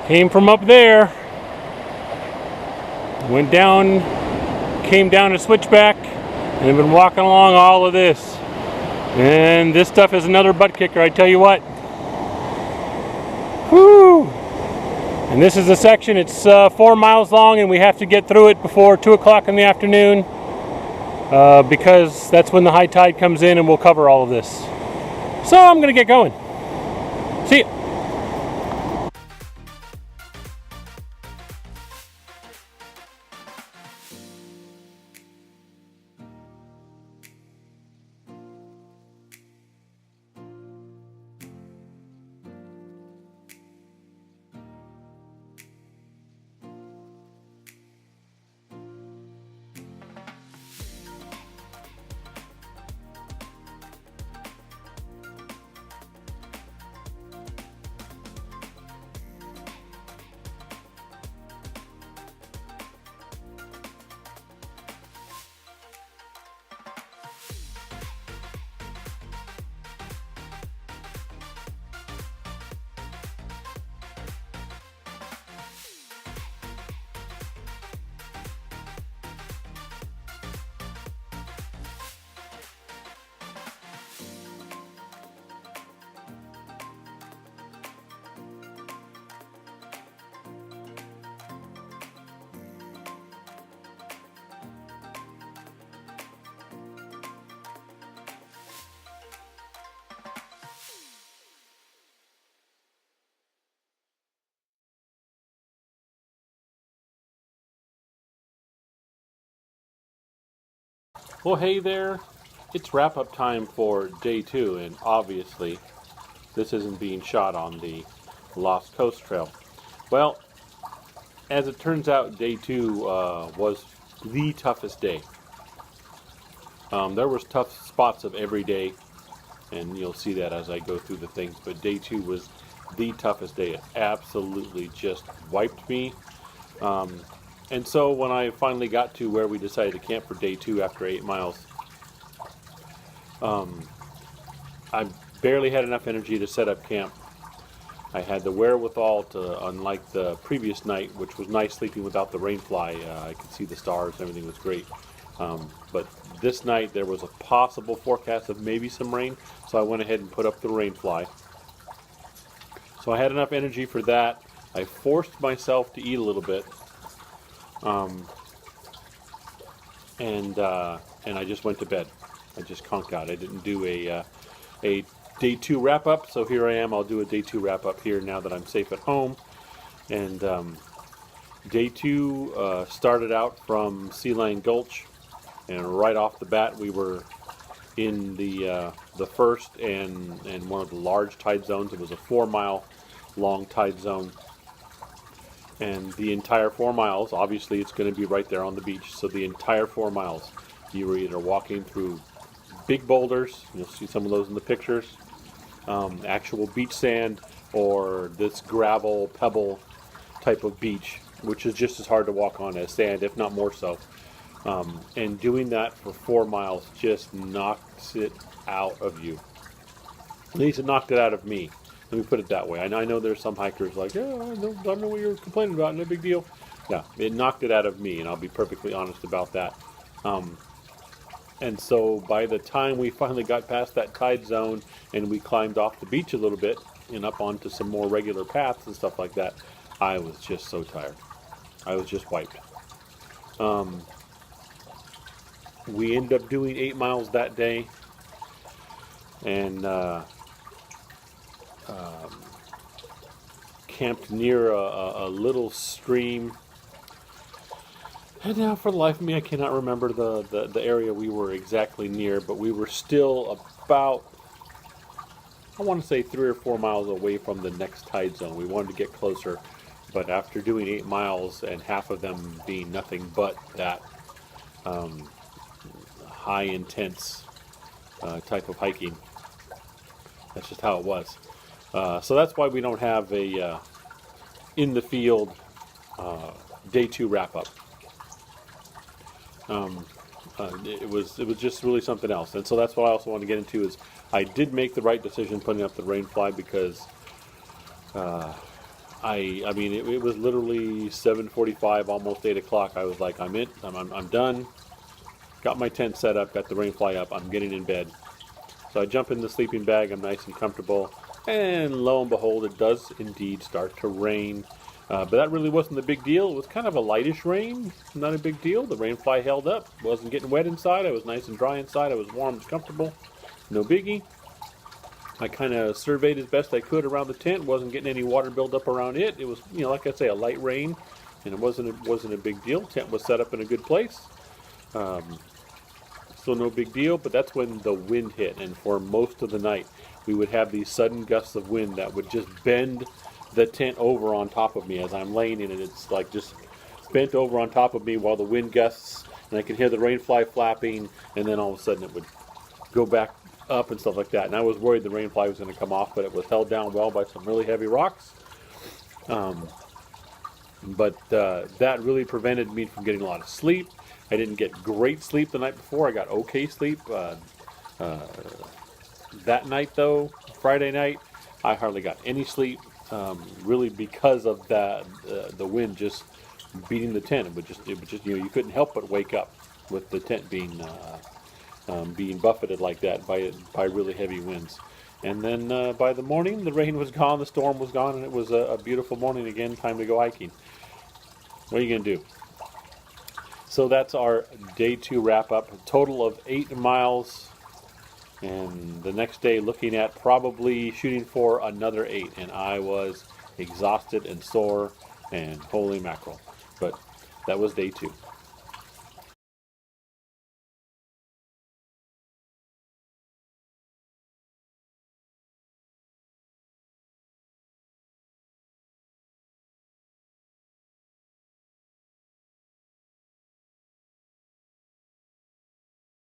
Came from up there, went down, came down a switchback, and have been walking along all of this. And this stuff is another butt kicker, I tell you what. Whew! And this is the section, it's 4 miles long, and we have to get through it before 2 o'clock in the afternoon because that's when the high tide comes in and we'll cover all of this. So I'm going to get going. See ya. Well, hey there, it's wrap-up time for day 2, and obviously this isn't being shot on the Lost Coast Trail. Well, as it turns out, day 2 was the toughest day. There was tough spots of every day, and you'll see that as I go through the things, but day 2 was the toughest day. It absolutely just wiped me. And so when I finally got to where we decided to camp for day 2 after 8 miles, I barely had enough energy to set up camp. I had the wherewithal to, unlike the previous night, which was nice sleeping without the rain fly, I could see the stars and everything was great. But this night there was a possible forecast of maybe some rain, so I went ahead and put up the rain fly. So I had enough energy for that. I forced myself to eat a little bit. And I just went to bed. I just conked out. I didn't do a day 2 wrap up, so here I am. I'll do a day 2 wrap up here now that I'm safe at home. And day 2 started out from Lion Gulch, and right off the bat we were in the first and one of the large tide zones. It was a 4-mile long tide zone. And the entire 4 miles, obviously it's going to be right there on the beach, so the entire 4 miles, you were either walking through big boulders, you'll see some of those in the pictures, actual beach sand, or this gravel, pebble type of beach, which is just as hard to walk on as sand, if not more so. And doing that for 4 miles just knocks it out of you. At least it knocked it out of me. Let me put it that way. I know there's some hikers like, yeah, I don't know what you're complaining about, no big deal. Yeah, it knocked it out of me, and I'll be perfectly honest about that. And so by the time we finally got past that tide zone and we climbed off the beach a little bit and up onto some more regular paths and stuff like that, I was just so tired. I was just wiped. We ended up doing 8 miles that day, and camped near a little stream. And now, for the life of me, I cannot remember the area we were exactly near, but we were still about, I want to say 3 or 4 miles away from the next tide zone. We wanted to get closer, but after doing 8 miles and half of them being nothing but that high intense type of hiking, that's just how it was. So that's why we don't have a in the field day 2 wrap up. It was just really something else, and so that's what I also want to get into. Is I did make the right decision putting up the rain fly, because I mean, it was literally 7:45, almost 8 o'clock. I was like, I'm done. Got my tent set up, got the rain fly up. I'm getting in bed. So I jump in the sleeping bag. I'm nice and comfortable. And lo and behold, it does indeed start to rain. But that really wasn't the big deal. It was kind of a lightish rain. Not a big deal. The rain fly held up. Wasn't getting wet inside. I was nice and dry inside. I was warm and comfortable. No biggie. I kind of surveyed as best I could around the tent. Wasn't getting any water buildup around it. It was, like I say, a light rain, and it wasn't a big deal. Tent was set up in a good place, so no big deal. But that's when the wind hit, and for most of the night, we would have these sudden gusts of wind that would just bend the tent over on top of me as I'm laying in it. It's like just bent over on top of me while the wind gusts, and I could hear the rain fly flapping, and then all of a sudden it would go back up and stuff like that. And I was worried the rain fly was going to come off, but it was held down well by some really heavy rocks. But that really prevented me from getting a lot of sleep. I didn't get great sleep the night before. I got okay sleep. That night, though, Friday night, I hardly got any sleep, really because of the wind just beating the tent. It would just you couldn't help but wake up with the tent being buffeted like that by really heavy winds. And then by the morning, the rain was gone, the storm was gone, and it was a beautiful morning again. Time to go hiking. What are you going to do? So that's our day 2 wrap up. A total of 8 miles. And the next day, looking at probably shooting for another 8. And I was exhausted and sore and holy mackerel. But that was day 2.